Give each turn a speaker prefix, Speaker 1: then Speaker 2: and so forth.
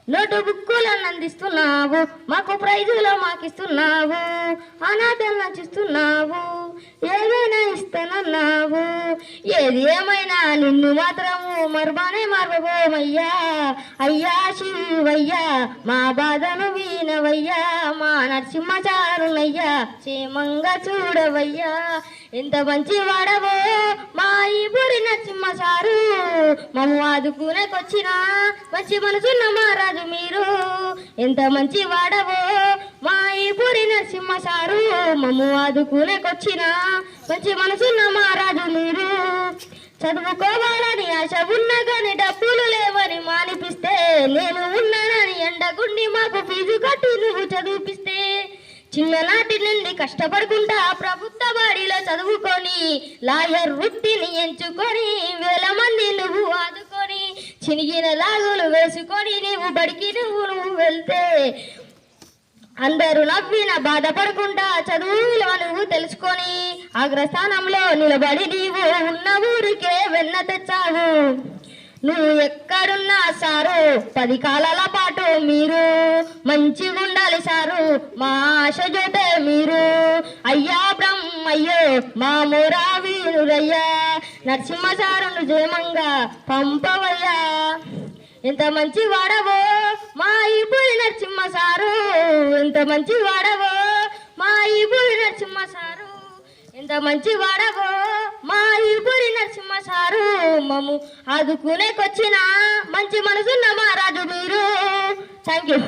Speaker 1: Note బుక్కులను అందిస్తున్నావు, మాకు ప్రైజులు మాకిస్తున్నావు, అనాథలను నచ్చిస్తున్నావు, ఏదైనా ఇస్తానన్నావు. ఏది ఏమైనా నిన్ను మాత్రము మరుబానే మరవబోమయ్యా. అయ్యా శివయ్యా మా బాధను వీనవయ్యా, మా నరసింహచారునయ్యా క్షేమంగా చూడవయ్యా. ఎంత మంచి వాడవో మా ఈ బురి నరసింహచారు, మమ్ము ఆదుకునేకొచ్చిన మంచి మనసున్న మహారాజు మీరు. ఎంత మంచి వాడవో మా ఈ బురి నరసింహచారు, మమ్ము ఆదుకునేకొచ్చిన మంచి మనసున్న మహారాజు మీరు. చదువుకోవాలని ఆశ ఉన్నా కానీ డబ్బులు లేవని మానిపిస్తే, నేను ఉన్నానని ఎండగుండి మాకు ఫీజు కట్టి నువ్వు చదివిపిస్తే, చిన్ననాటి నుండి కష్టపడుకుంటా ప్రభుత్వ బడిలో చదువుకొని లాయర్ వృత్తిని ఎంచుకొని వేల మంది నువ్వు ఆదుకొని చినిగిన లాగులు వేసుకొని నీవు బడికి నువ్వు వెళ్తే అందరూ నవ్విన బాధపడకుండా చదువులో నువ్వు తెలుసుకొని అగ్రస్థానంలో నిలబడి నీవు ఉన్న ఊరికే వెన్న తెచ్చావు. నువ్వు ఎక్కడున్నా సారు 10 కాలాల పాటు మీరు మంచిగా ఉండాలి సారు, మా ఆశ జోటే మీరు. అయ్యా బ్రహ్మయ్యో మా మోరా వీరురయ్యా, నరసింహ సారును జయమంగా పంపవయ్యా. ఎంత మంచి వాడవో మా ఈ బురి నరసింహ సారు, ఎంత మంచి వాడవో మా ఈ బురి నరసింహ సారు, ఎంత మంచి వాడవో మా ఈ బురి నరసింహ సారు, మమ్ము ఆదుకునేకొచ్చిన మంచి మనసున్న మహారాజు మీరు. Thank you.